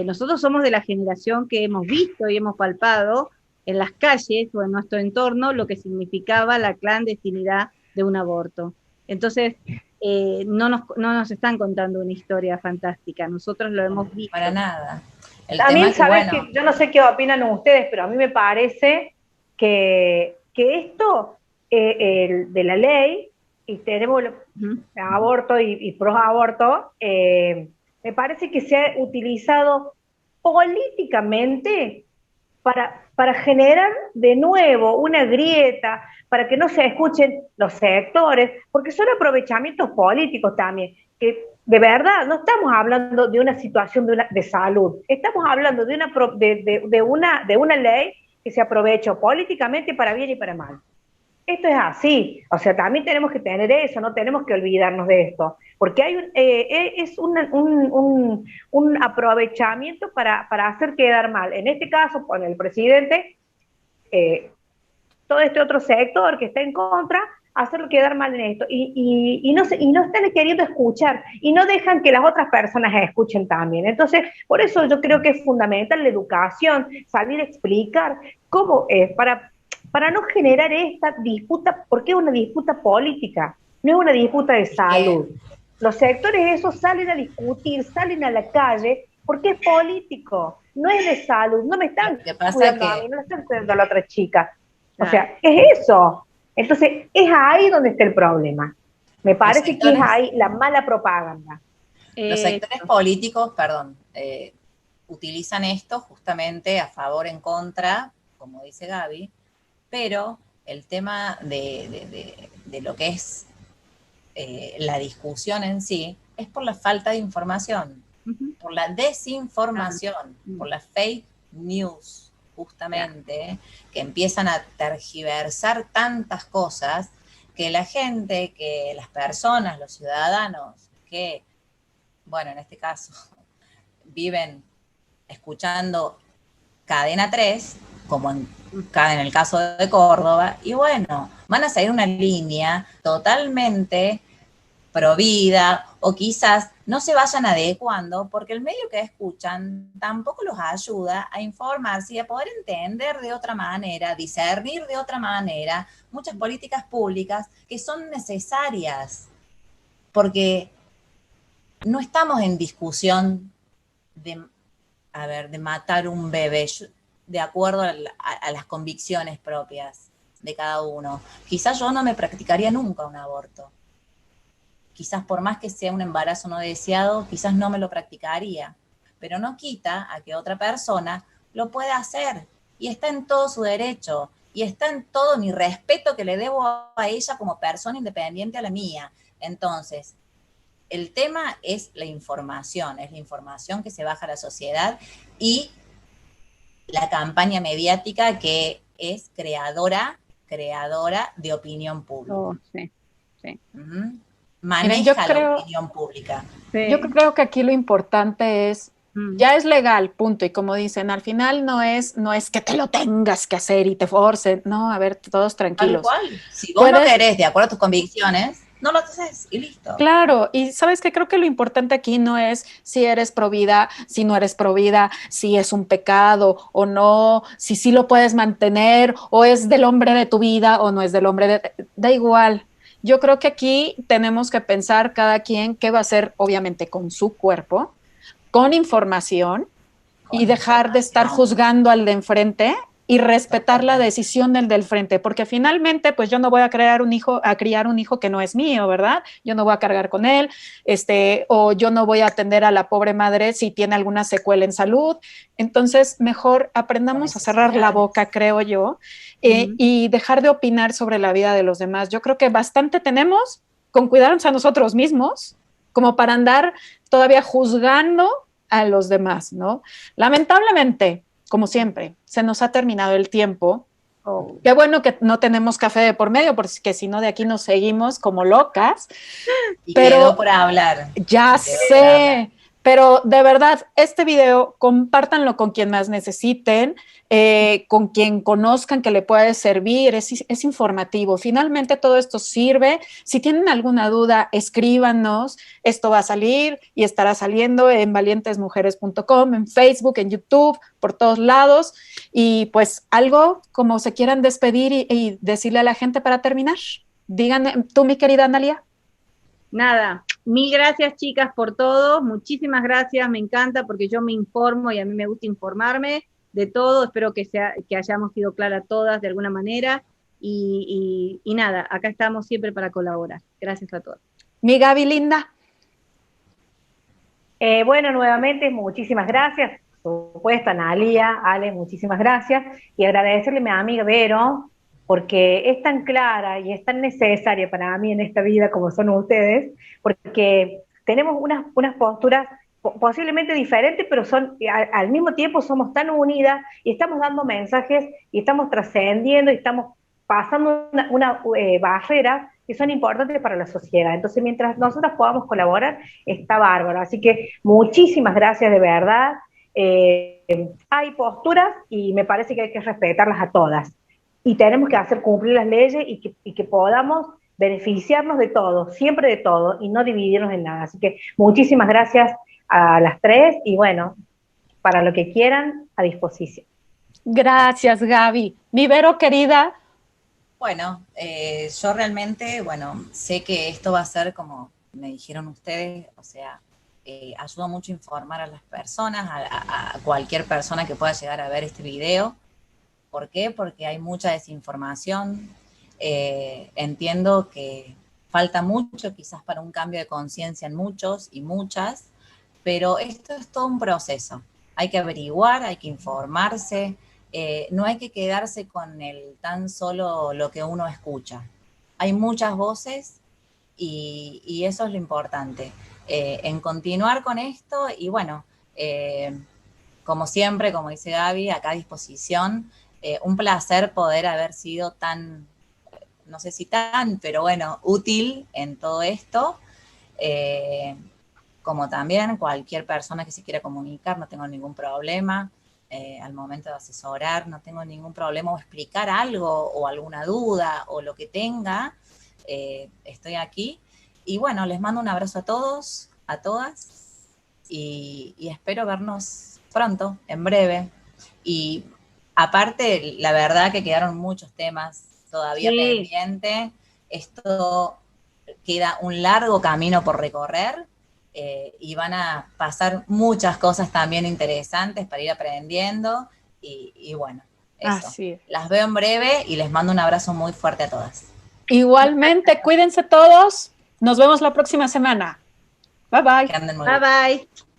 Nosotros somos de la generación que hemos visto y hemos palpado en las calles o en nuestro entorno lo que significaba la clandestinidad de un aborto. Entonces, no nos están contando una historia fantástica, nosotros lo hemos visto. Para nada. También sabes que yo no sé qué opinan ustedes, pero a mí me parece que esto de la ley, y tenemos aborto y pro-aborto, me parece que se ha utilizado políticamente para generar de nuevo una grieta, para que no se escuchen los sectores, porque son aprovechamientos políticos también, que de verdad, no estamos hablando de una situación de salud, estamos hablando de una ley que se aprovechó políticamente para bien y para mal. Esto es así, o sea, también tenemos que tener eso, no tenemos que olvidarnos de esto, porque es un aprovechamiento para hacer quedar mal, en este caso, con el presidente, eh, todo este otro sector que está en contra, hacerlo quedar mal en esto, y no están queriendo escuchar, y no dejan que las otras personas escuchen también. Entonces, por eso yo creo que es fundamental la educación, salir a explicar cómo es, para no generar esta disputa, porque es una disputa política, no es una disputa de salud. Los sectores esos salen a discutir, salen a la calle, porque es político, no es de salud, no me están cuidando a mí, no me están cuidando a la otra chica. O sea, es eso. Entonces, es ahí donde está el problema. Me parece que es ahí la mala propaganda. Los sectores políticos, perdón, utilizan esto justamente a favor, en contra, como dice Gaby, pero el tema de lo que es la discusión en sí es por la falta de información, por la desinformación, por la fake news, justamente, que empiezan a tergiversar tantas cosas que la gente, que las personas, los ciudadanos, que, bueno, en este caso, viven escuchando Cadena 3, como en el caso de Córdoba, y bueno, van a seguir una línea totalmente provida, o quizás no se vayan adecuando, porque el medio que escuchan tampoco los ayuda a informarse y a poder entender de otra manera, discernir de otra manera muchas políticas públicas que son necesarias, porque no estamos en discusión de matar un bebé de acuerdo a las convicciones propias de cada uno. Quizás yo no me practicaría nunca un aborto. Quizás por más que sea un embarazo no deseado, quizás no me lo practicaría, pero no quita a que otra persona lo pueda hacer, y está en todo su derecho, y está en todo mi respeto que le debo a ella como persona independiente a la mía. Entonces, el tema es la información que se baja a la sociedad, y la campaña mediática que es creadora de opinión pública. Oh, sí, sí. Maneja la opinión pública. Sí. Yo creo que aquí lo importante es, ya es legal, punto, y como dicen, al final no es que te lo tengas que hacer y te forcen, no, a ver, todos tranquilos. Tal cual. Si vos no querés, de acuerdo a tus convicciones, no lo haces y listo. Claro, y sabes que creo que lo importante aquí no es si eres provida, si no eres provida, si es un pecado o no, si sí lo puedes mantener, o es del hombre de tu vida o no es del hombre da igual. Yo creo que aquí tenemos que pensar cada quien qué va a hacer, obviamente, con su cuerpo, con información, y dejar de estar juzgando al de enfrente y respetar la decisión del frente, porque finalmente, pues yo no voy a criar un hijo que no es mío, ¿verdad? Yo no voy a cargar con él, o yo no voy a atender a la pobre madre si tiene alguna secuela en salud. Entonces, mejor aprendamos a cerrar la boca, creo yo, y dejar de opinar sobre la vida de los demás. Yo creo que bastante tenemos con cuidarnos a nosotros mismos como para andar todavía juzgando a los demás, ¿no? Lamentablemente, como siempre, se nos ha terminado el tiempo. Oh. Qué bueno que no tenemos café de por medio, porque si no, de aquí nos seguimos como locas. Y quedó por hablar. Ya sé, pero de verdad, este video, compártanlo con quien más necesiten, con quien conozcan que le puede servir, es informativo. Finalmente todo esto sirve. Si tienen alguna duda, escríbanos. Esto va a salir y estará saliendo en valientesmujeres.com, en Facebook, en YouTube, por todos lados. Y pues algo como se quieran despedir y decirle a la gente para terminar. Díganme, tú, mi querida Analia. Nada, mil gracias, chicas, por todo, muchísimas gracias, me encanta porque yo me informo y a mí me gusta informarme de todo, espero que hayamos sido claras todas de alguna manera, y nada, acá estamos siempre para colaborar. Gracias a todos. Mi Gaby linda. Bueno, nuevamente, muchísimas gracias, por supuesto, Analia, Ale, muchísimas gracias, y agradecerle a mi amiga Vero, porque es tan clara y es tan necesaria para mí en esta vida como son ustedes, porque tenemos unas posturas posiblemente diferentes, pero al mismo tiempo somos tan unidas y estamos dando mensajes y estamos trascendiendo y estamos pasando una barrera que son importantes para la sociedad. Entonces, mientras nosotros podamos colaborar, está bárbaro. Así que muchísimas gracias de verdad. Hay posturas y me parece que hay que respetarlas a todas. Y tenemos que hacer cumplir las leyes y que podamos beneficiarnos de todo, siempre de todo, y no dividirnos en nada. Así que muchísimas gracias a las tres y bueno, para lo que quieran, a disposición. Gracias, Gaby. Mi Vero, querida. Bueno, yo realmente, bueno, sé que esto va a ser como me dijeron ustedes, o sea, ayuda mucho a informar a las personas, a cualquier persona que pueda llegar a ver este video. ¿Por qué? Porque hay mucha desinformación. Entiendo que falta mucho quizás para un cambio de conciencia en muchos y muchas, pero esto es todo un proceso. Hay que averiguar, hay que informarse, no hay que quedarse con el tan solo lo que uno escucha. Hay muchas voces y eso es lo importante. En continuar con esto y bueno, como siempre, como dice Gaby, acá a disposición. Un placer poder haber sido tan, no sé si tan, pero bueno, útil en todo esto. Como también cualquier persona que se quiera comunicar, no tengo ningún problema. Al momento de asesorar, no tengo ningún problema, o explicar algo, o alguna duda, o lo que tenga, estoy aquí. Y bueno, les mando un abrazo a todos, a todas, y espero vernos pronto, en breve. Y aparte, la verdad que quedaron muchos temas todavía pendientes. Esto queda un largo camino por recorrer y van a pasar muchas cosas también interesantes para ir aprendiendo y bueno, eso. Así es. Las veo en breve y les mando un abrazo muy fuerte a todas. Igualmente, cuídense todos. Nos vemos la próxima semana. Bye bye. Que anden muy Bye bien. bye.